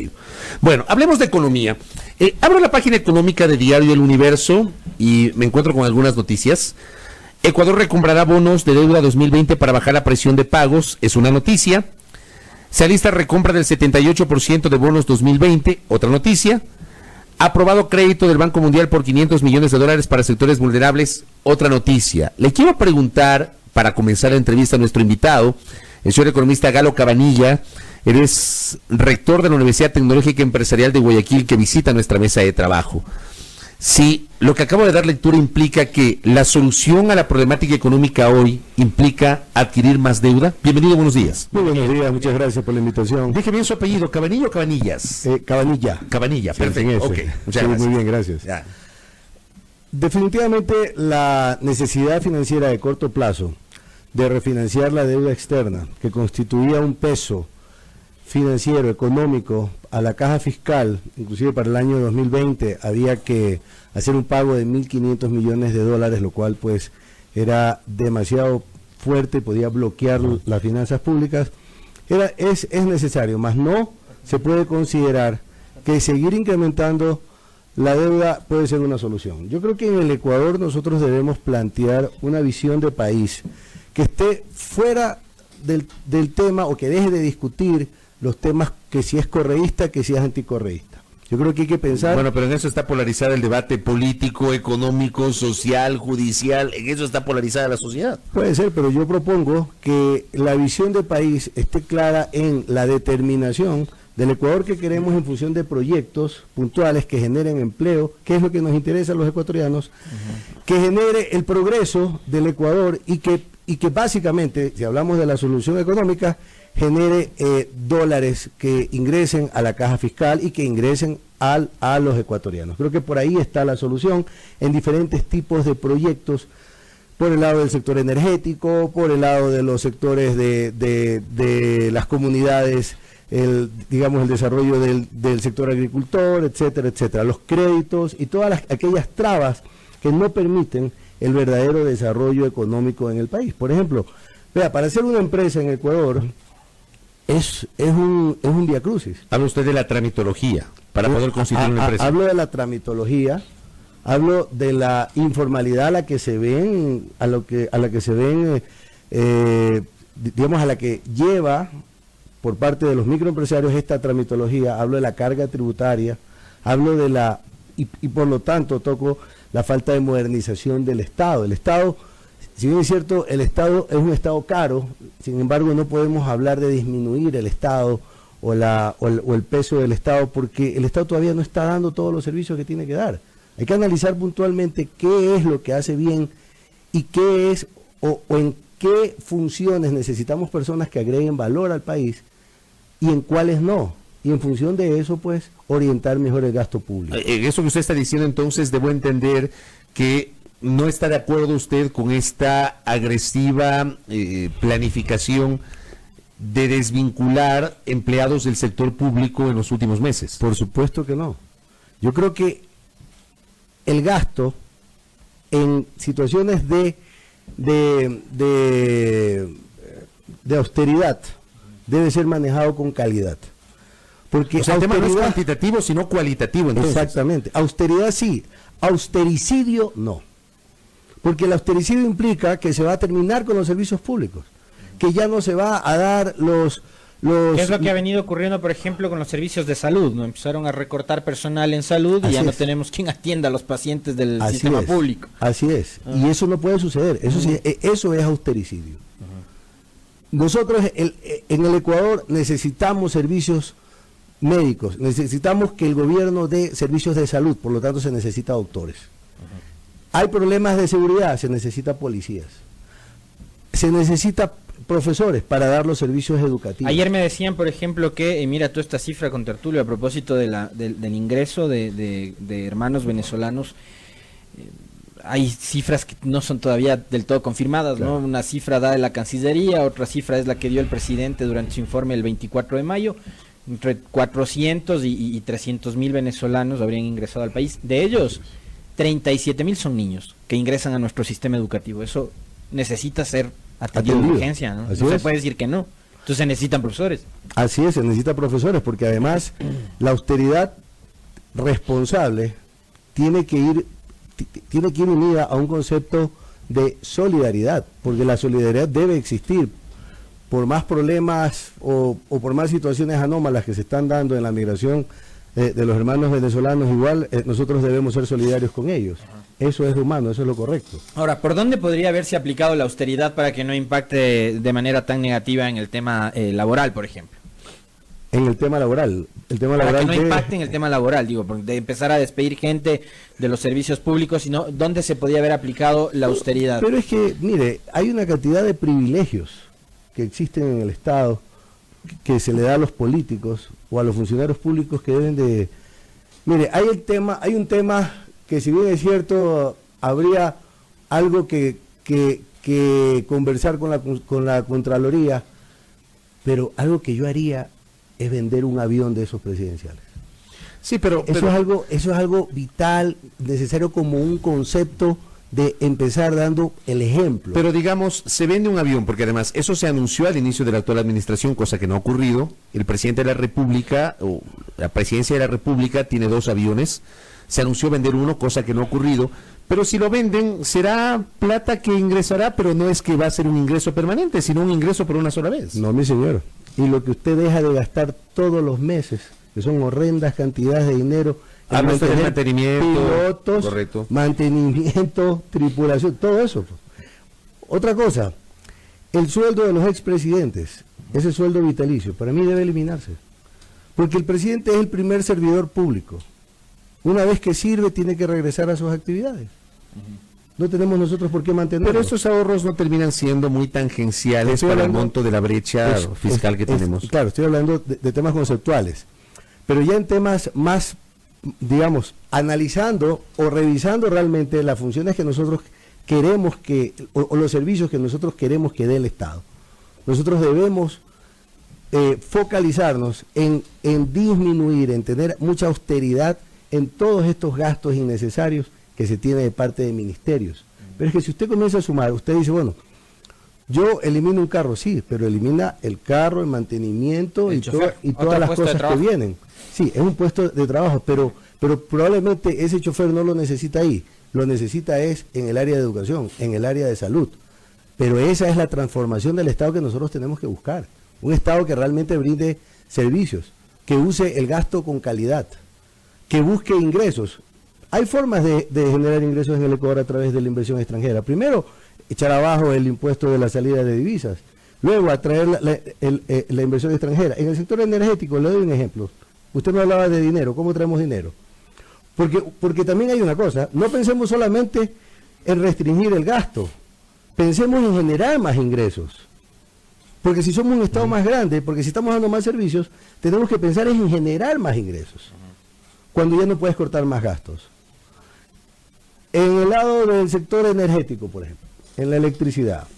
sufrido. Bueno, hablemos de economía. Abro la página económica de Diario El Universo y me encuentro con algunas noticias. Ecuador recomprará bonos de deuda 2020 para bajar la presión de pagos, es una noticia. Se alista recompra del 78% de bonos 2020, otra noticia. Aprobado crédito del Banco Mundial por $500 millones para sectores vulnerables, otra noticia. Le quiero preguntar, para comenzar la entrevista a nuestro invitado, el señor economista Galo Cabanilla, eres rector de la Universidad Tecnológica Empresarial de Guayaquil, que visita nuestra mesa de trabajo. Si lo que acabo de dar lectura implica que la solución a la problemática económica hoy implica adquirir más deuda. Bienvenido, buenos días. Muy buenos días, muchas gracias por la invitación. Dije bien su apellido, ¿Cabanilla o Cabanillas? Cabanilla. Cabanilla, Sí, perfecto. Ok, muchas gracias. Muy bien, gracias. Ya. Definitivamente la necesidad financiera de corto plazo de refinanciar la deuda externa, que constituía un peso financiero, económico, a la caja fiscal, inclusive para el año 2020, había que hacer un pago de $1.500 millones, lo cual pues era demasiado fuerte y podía bloquear las finanzas públicas. Es necesario, mas no se puede considerar que seguir incrementando la deuda puede ser una solución. Yo creo que en el Ecuador nosotros debemos plantear una visión de país que esté fuera del tema, o que deje de discutir los temas que si es correísta, que si es anticorreísta. Yo creo que hay que pensar... Bueno, pero en eso está polarizado el debate político, económico, social, judicial, en eso está polarizada la sociedad. Puede ser, pero yo propongo que la visión de país esté clara en la determinación del Ecuador que queremos en función de proyectos puntuales que generen empleo, que es lo que nos interesa a los ecuatorianos, que genere el progreso del Ecuador y que básicamente, si hablamos de la solución económica, genere dólares que ingresen a la caja fiscal y que ingresen a los ecuatorianos. Creo que por ahí está la solución en diferentes tipos de proyectos, por el lado del sector energético, por el lado de los sectores de las comunidades, el desarrollo del sector agricultor, etcétera, etcétera, los créditos y todas aquellas trabas que no permiten el verdadero desarrollo económico en el país. Por ejemplo, vea, para hacer una empresa en Ecuador es un viacrucis. Habla usted de la tramitología para poder constituir una empresa. Hablo de la tramitología, hablo de la informalidad a la que se ven, a la que lleva por parte de los microempresarios esta tramitología. Hablo de la carga tributaria, hablo de y por lo tanto toco la falta de modernización del Estado. El Estado, si bien es cierto, el Estado es un Estado caro, sin embargo no podemos hablar de disminuir el Estado o el peso del Estado, porque el Estado todavía no está dando todos los servicios que tiene que dar. Hay que analizar puntualmente qué es lo que hace bien y qué es o en qué funciones necesitamos personas que agreguen valor al país y en cuáles no. Y en función de eso, pues, orientar mejor el gasto público. Eso que usted está diciendo, entonces, debo entender que no está de acuerdo usted con esta agresiva planificación de desvincular empleados del sector público en los últimos meses. Por supuesto que no. Yo creo que el gasto en situaciones de austeridad debe ser manejado con calidad. Porque o sea, el tema no es cuantitativo, sino cualitativo. Entonces. Exactamente. Austeridad sí, austericidio no. Porque el austericidio implica que se va a terminar con los servicios públicos, que ya no se va a dar los... ¿Qué es lo que ha venido ocurriendo, por ejemplo, con los servicios de salud? ¿No? Empezaron a recortar personal en salud y ya no tenemos quien atienda a los pacientes del sistema público. Así es. Y eso no puede suceder. Eso sí, eso es austericidio. Nosotros en el Ecuador necesitamos servicios médicos, necesitamos que el gobierno dé servicios de salud, por lo tanto se necesita doctores. Hay problemas de seguridad, se necesita policías. Se necesita profesores para dar los servicios educativos. Ayer me decían, por ejemplo, que, mira tú esta cifra con Tertulio, a propósito del ingreso de hermanos venezolanos, hay cifras que no son todavía del todo confirmadas, claro. ¿No? Una cifra da de la Cancillería, otra cifra es la que dio el presidente durante su informe el 24 de mayo, entre 400 y 300.000 venezolanos habrían ingresado al país. De ellos, 37.000 son niños que ingresan a nuestro sistema educativo. Eso necesita ser atendido de urgencia, ¿no? No se puede decir que no. Entonces necesitan profesores. Así es, se necesita profesores, porque además la austeridad responsable tiene que ir unida a un concepto de solidaridad, porque la solidaridad debe existir. Por más problemas o por más situaciones anómalas que se están dando en la migración de los hermanos venezolanos, igual nosotros debemos ser solidarios con ellos. Eso es humano, eso es lo correcto. Ahora, ¿por dónde podría haberse aplicado la austeridad para que no impacte de manera tan negativa en el tema laboral, por ejemplo? En el tema laboral. Para que no impacte en el tema laboral, digo, de empezar a despedir gente de los servicios públicos, sino ¿dónde se podía haber aplicado la austeridad? Pero es que, mire, hay una cantidad de privilegios que existen en el Estado que se le da a los políticos o a los funcionarios públicos que deben de... Mire, hay un tema que, si bien es cierto, habría algo que conversar con la Contraloría, pero algo que yo haría es vender un avión de esos presidenciales. Sí, pero eso es algo vital, necesario como un concepto de empezar dando el ejemplo. Pero digamos, se vende un avión, porque además eso se anunció al inicio de la actual administración, cosa que no ha ocurrido. El presidente de la República, o la presidencia de la República, tiene 2 aviones. Se anunció vender uno, cosa que no ha ocurrido. Pero si lo venden, será plata que ingresará, pero no es que va a ser un ingreso permanente, sino un ingreso por una sola vez. No, mi señor. Y lo que usted deja de gastar todos los meses, que son horrendas cantidades de dinero, mantenimiento, pilotos, correcto, mantenimiento, tripulación, todo eso. Otra cosa, el sueldo de los expresidentes, ese sueldo vitalicio, para mí debe eliminarse, porque el presidente es el primer servidor público. Una vez que sirve, tiene que regresar a sus actividades. No tenemos nosotros por qué mantenerlo. Pero esos ahorros no terminan siendo muy tangenciales para el monto de la brecha fiscal que tenemos. Claro, estoy hablando de temas conceptuales, pero ya en temas más, digamos, analizando o revisando realmente las funciones que nosotros queremos o los servicios que nosotros queremos que dé el Estado. Nosotros debemos focalizarnos en disminuir, en tener mucha austeridad en todos estos gastos innecesarios que se tiene de parte de ministerios. Pero es que si usted comienza a sumar, usted dice, bueno, yo elimino un carro, sí, pero elimina el carro, el mantenimiento y todas las cosas que vienen. Sí, es un puesto de trabajo, pero probablemente ese chofer no lo necesita ahí, lo necesita es en el área de educación, en el área de salud. Pero esa es la transformación del Estado que nosotros tenemos que buscar. Un Estado que realmente brinde servicios, que use el gasto con calidad, que busque ingresos. Hay formas de generar ingresos en el Ecuador a través de la inversión extranjera. Primero, echar abajo el impuesto de la salida de divisas. Luego, atraer la inversión extranjera. En el sector energético, le doy un ejemplo. Usted me hablaba de dinero. ¿Cómo traemos dinero? Porque también hay una cosa. No pensemos solamente en restringir el gasto. Pensemos en generar más ingresos. Porque si somos un Estado más grande, porque si estamos dando más servicios, tenemos que pensar en generar más ingresos. Cuando ya no puedes cortar más gastos. En el lado del sector energético, por ejemplo, en la electricidad,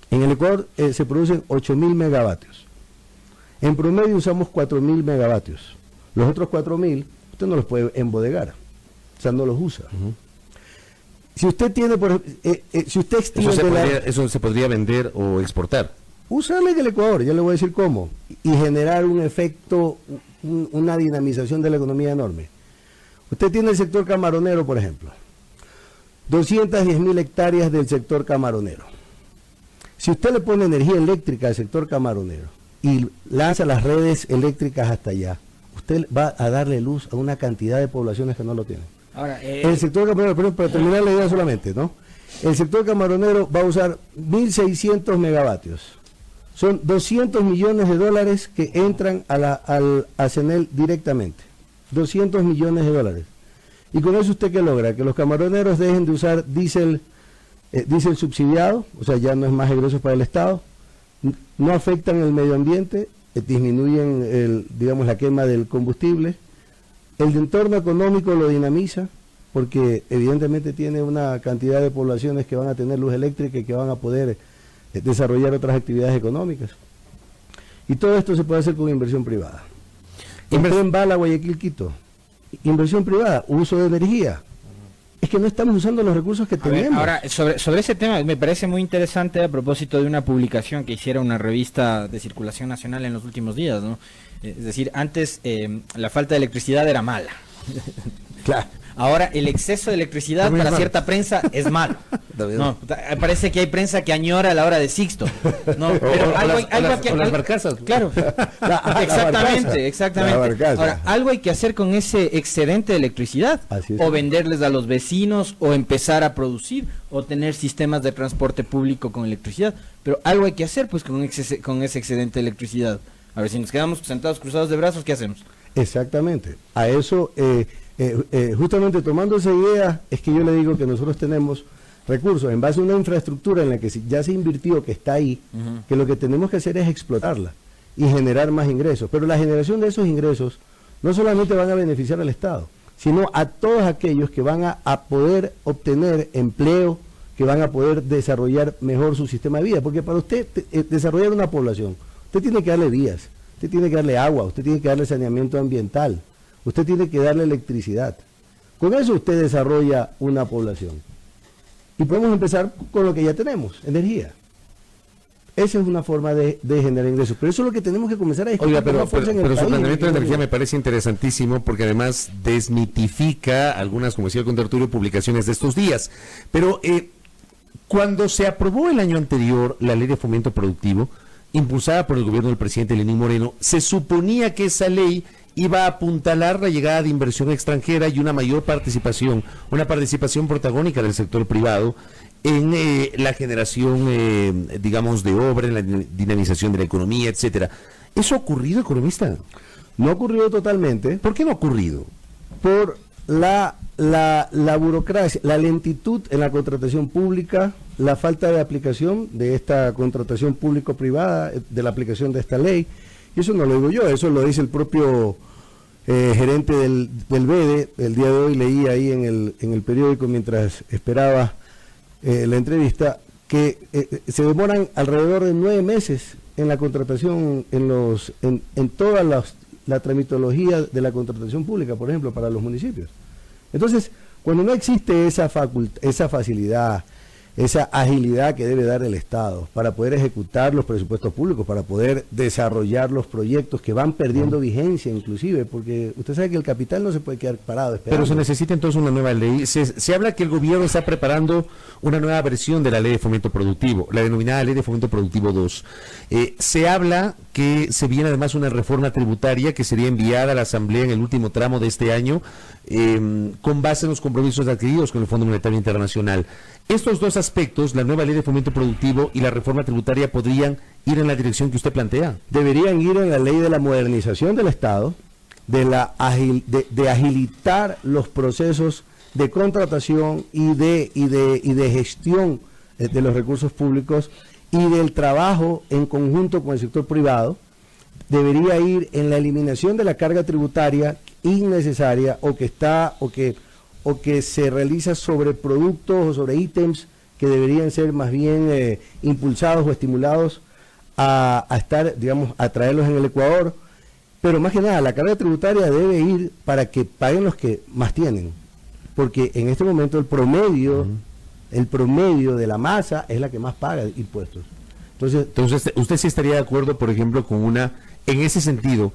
en el Ecuador se producen 8.000 megavatios. En promedio usamos 4.000 megavatios. Los otros 4.000, usted no los puede embodegar, o sea, no los usa. Si usted tiene, si usted extiende eso se podría vender o exportar. Usarle en el Ecuador, ya le voy a decir cómo, y generar un efecto, una dinamización de la economía enorme. Usted tiene el sector camaronero, por ejemplo. 210.000 hectáreas del sector camaronero. Si usted le pone energía eléctrica al sector camaronero y lanza las redes eléctricas hasta allá, usted va a darle luz a una cantidad de poblaciones que no lo tienen. Ahora, el sector camaronero, pero para terminar la idea solamente, ¿no? El sector camaronero va a usar 1.600 megavatios. Son 200 millones de dólares que entran a CENEL directamente. 200 millones de dólares. ¿Y con eso usted qué logra? Que los camaroneros dejen de usar diésel subsidiado, o sea, ya no es más egresos para el Estado, no afectan el medio ambiente, disminuyen digamos, la quema del combustible, el entorno económico lo dinamiza, porque evidentemente tiene una cantidad de poblaciones que van a tener luz eléctrica y que van a poder desarrollar otras actividades económicas. Y todo esto se puede hacer con inversión privada. El tren bala Guayaquil-Quito, inversión privada, uso de energía. Es que no estamos usando los recursos que tenemos. Ahora, sobre ese tema, me parece muy interesante a propósito de una publicación que hiciera una revista de circulación nacional en los últimos días, ¿no? Es decir, antes la falta de electricidad era mala. Claro. Ahora el exceso de electricidad para cierta prensa es malo. No, parece que hay prensa que añora la hora de Sixto. No, pero las barcazas. Claro. Exactamente. Ahora, algo hay que hacer con ese excedente de electricidad. O venderles a los vecinos, o empezar a producir, o tener sistemas de transporte público con electricidad. Pero algo hay que hacer pues con ese excedente de electricidad. A ver, si nos quedamos sentados cruzados de brazos, ¿qué hacemos? Exactamente. A eso, justamente tomando esa idea, es que yo le digo que nosotros tenemos recursos en base a una infraestructura en la que ya se invirtió, que está ahí, que lo que tenemos que hacer es explotarla y generar más ingresos. Pero la generación de esos ingresos no solamente van a beneficiar al Estado, sino a todos aquellos que van a poder obtener empleo, que van a poder desarrollar mejor su sistema de vida. Porque para usted desarrollar una población, usted tiene que darle vías, usted tiene que darle agua, usted tiene que darle saneamiento ambiental, usted tiene que darle electricidad. Con eso usted desarrolla una población. Y podemos empezar con lo que ya tenemos, energía. Esa es una forma de generar ingresos. Pero eso es lo que tenemos que comenzar a discutir. Oiga, pero su planteamiento de energía me parece interesantísimo porque además desmitifica algunas, como decía el contertulio, publicaciones de estos días. Pero cuando se aprobó el año anterior la ley de fomento productivo, impulsada por el gobierno del presidente Lenín Moreno, se suponía que esa ley iba a apuntalar la llegada de inversión extranjera y una mayor participación, una participación protagónica del sector privado en la generación, digamos, de obra, en la dinamización de la economía, etcétera. ¿Eso ha ocurrido, economista? No ha ocurrido totalmente. ¿Por qué no ha ocurrido? Por la burocracia, la lentitud en la contratación pública, la falta de aplicación de esta contratación público-privada, de la aplicación de esta ley. Y eso no lo digo yo, eso lo dice el propio gerente del BEDE. El día de hoy leí ahí en el periódico mientras esperaba la entrevista que se demoran alrededor de 9 meses en la contratación, en toda la tramitología de la contratación pública, por ejemplo, para los municipios. Entonces, cuando no existe esa facilidad, esa agilidad que debe dar el Estado para poder ejecutar los presupuestos públicos, para poder desarrollar los proyectos que van perdiendo vigencia inclusive, porque usted sabe que el capital no se puede quedar parado esperando. Pero se necesita entonces una nueva ley. Se habla que el gobierno está preparando una nueva versión de la ley de fomento productivo, la denominada ley de fomento productivo 2. Se habla que se viene además una reforma tributaria que sería enviada a la Asamblea en el último tramo de este año, con base en los compromisos adquiridos con el Fondo Monetario Internacional. Estos dos aspectos, la nueva ley de fomento productivo y la reforma tributaria, podrían ir en la dirección que usted plantea. Deberían ir en la ley de la modernización del Estado, de agilitar los procesos de contratación y de gestión de los recursos públicos y del trabajo en conjunto con el sector privado. Debería ir en la eliminación de la carga tributaria innecesaria o que se realiza sobre productos o sobre ítems que deberían ser más bien impulsados o estimulados a estar, digamos, a traerlos en el Ecuador. Pero más que nada, la carga tributaria debe ir para que paguen los que más tienen, porque en este momento el promedio de la masa es la que más paga impuestos. Entonces, ¿usted sí estaría de acuerdo, por ejemplo, en ese sentido,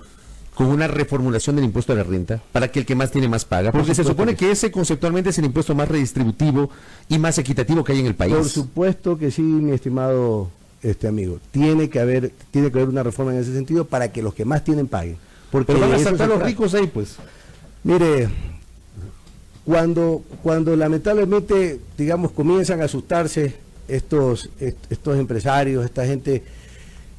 con una reformulación del impuesto a la renta, para que el que más tiene más paga? Porque se supone que ese conceptualmente es el impuesto más redistributivo y más equitativo que hay en el país. Por supuesto que sí, mi estimado amigo. Tiene que haber una reforma en ese sentido para que los que más tienen paguen. Porque pero van a saltar los ricos ahí, pues. Mire, cuando lamentablemente, digamos, comienzan a asustarse estos empresarios, esta gente,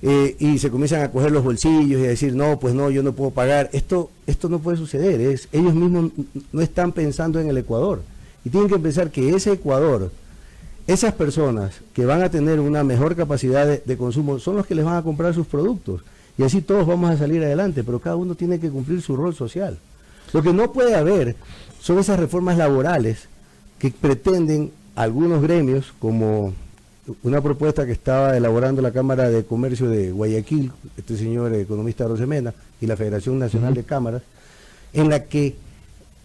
y se comienzan a coger los bolsillos y a decir, no, pues no, yo no puedo pagar. Esto no puede suceder. Ellos mismos no están pensando en el Ecuador. Y tienen que pensar que ese Ecuador, esas personas que van a tener una mejor capacidad de consumo, son los que les van a comprar sus productos. Y así todos vamos a salir adelante, pero cada uno tiene que cumplir su rol social. Lo que no puede haber son esas reformas laborales que pretenden algunos gremios, como una propuesta que estaba elaborando la Cámara de Comercio de Guayaquil, este señor economista Rosemena, y la Federación Nacional de Cámaras, en la que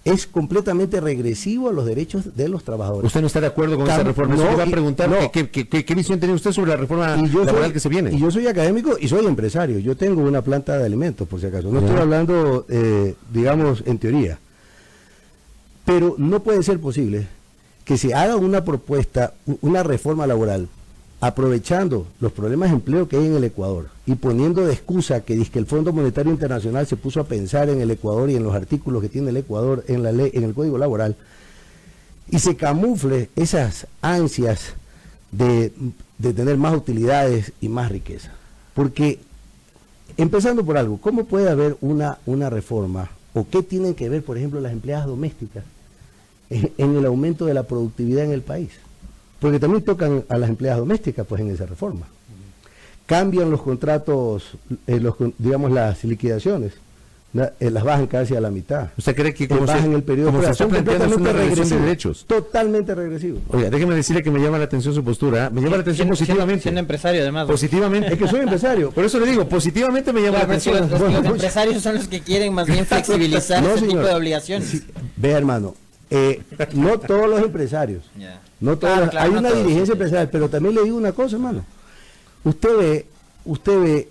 es completamente regresivo a los derechos de los trabajadores. ¿Usted no está de acuerdo con esa reforma? Eso le iba a preguntar, no. ¿qué visión tiene usted sobre la reforma laboral que se viene? Y yo soy académico y soy empresario. Yo tengo una planta de alimentos, por si acaso. No estoy hablando, digamos, en teoría. Pero no puede ser posible que se haga una propuesta, una reforma laboral, aprovechando los problemas de empleo que hay en el Ecuador y poniendo de excusa que dice que el Fondo Monetario Internacional se puso a pensar en el Ecuador y en los artículos que tiene el Ecuador en la ley, en el Código Laboral, y se camufle esas ansias de tener más utilidades y más riqueza. Porque, empezando por algo, ¿cómo puede haber una reforma o qué tienen que ver, por ejemplo, las empleadas domésticas en el aumento de la productividad en el país? Porque también tocan a las empleadas domésticas pues en esa reforma. Cambian los contratos, digamos las liquidaciones, las bajan casi a la mitad. ¿Usted cree que como bajan el periodo como se está planteando es una regresión de derechos? Totalmente regresivo. Oiga, déjeme decirle que me llama la atención su postura. Me llama la atención positivamente. Siendo empresario además. Positivamente. Es que soy empresario. Por eso le digo, positivamente me llama la atención. Los empresarios son los que quieren más bien flexibilizar ese tipo de obligaciones. Sí, vea, hermano, no todos los empresarios. No todos, hay una dirigencia empresarial, pero también le digo una cosa, hermano. Usted ve,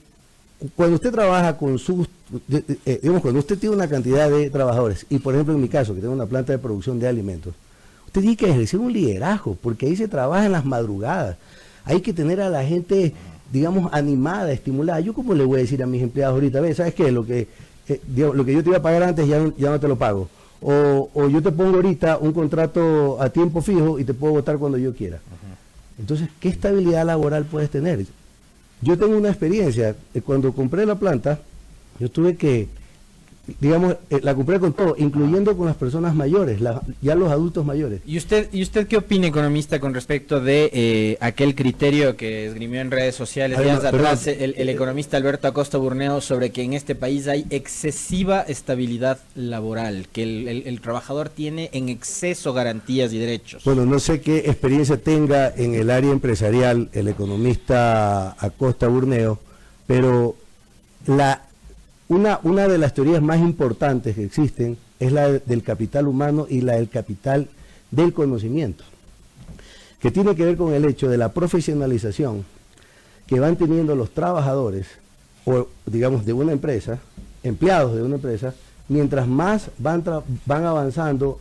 cuando usted trabaja con sus, digamos, cuando usted tiene una cantidad de trabajadores, y por ejemplo en mi caso, que tengo una planta de producción de alimentos, usted tiene que ejercer un liderazgo, porque ahí se trabaja en las madrugadas. Hay que tener a la gente, digamos, animada, estimulada. Yo como le voy a decir a mis empleados ahorita, ve, ¿sabes qué? Lo que yo te iba a pagar antes ya no te lo pago. O yo te pongo ahorita un contrato a tiempo fijo y te puedo votar cuando yo quiera. Entonces, ¿qué estabilidad laboral puedes tener? Yo tengo una experiencia. Cuando compré la planta, yo tuve que, digamos, la compré con todo, incluyendo con las personas mayores, ya los adultos mayores. ¿Y usted qué opina, economista, con respecto de aquel criterio que esgrimió en redes sociales días atrás el economista Alberto Acosta Burneo sobre que en este país hay excesiva estabilidad laboral, que el trabajador tiene en exceso garantías y derechos? Bueno, no sé qué experiencia tenga en el área empresarial el economista Acosta Burneo, pero una de las teorías más importantes que existen es la del capital humano y la del capital del conocimiento, que tiene que ver con el hecho de la profesionalización que van teniendo los trabajadores, o digamos de una empresa, empleados de una empresa, mientras más van avanzando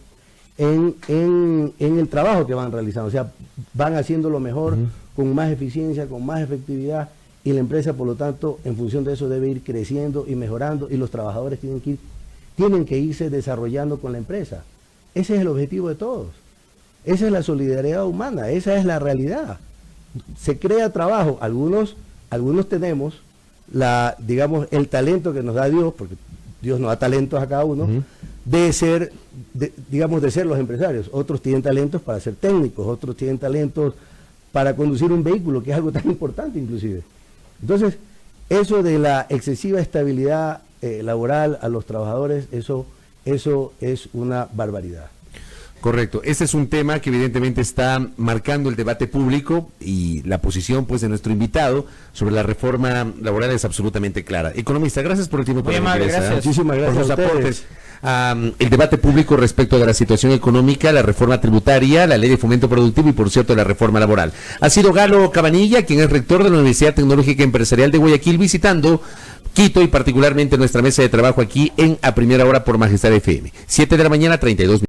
en el trabajo que van realizando, o sea, van haciéndolo mejor, con más eficiencia, con más efectividad, y la empresa, por lo tanto, en función de eso debe ir creciendo y mejorando, y los trabajadores tienen que irse desarrollando con la empresa. Ese es el objetivo de todos. Esa es la solidaridad humana, esa es la realidad. Se crea trabajo, algunos tenemos digamos, el talento que nos da Dios, porque Dios nos da talentos a cada uno, de ser los empresarios. Otros tienen talentos para ser técnicos, otros tienen talentos para conducir un vehículo, que es algo tan importante inclusive. Entonces, eso de la excesiva estabilidad laboral a los trabajadores, eso es una barbaridad. Correcto. Este es un tema que evidentemente está marcando el debate público, y la posición pues de nuestro invitado sobre la reforma laboral es absolutamente clara. Economista, gracias por el tiempo. Muy amable, gracias. Muchísimas gracias por los a ustedes. aportes. El debate público respecto de la situación económica, la reforma tributaria, la ley de fomento productivo y, por cierto, la reforma laboral. Ha sido Galo Cabanilla, quien es rector de la Universidad Tecnológica Empresarial de Guayaquil, visitando Quito y particularmente nuestra mesa de trabajo aquí en A Primera Hora por Majestad FM. 7 de la mañana, 32 minutos.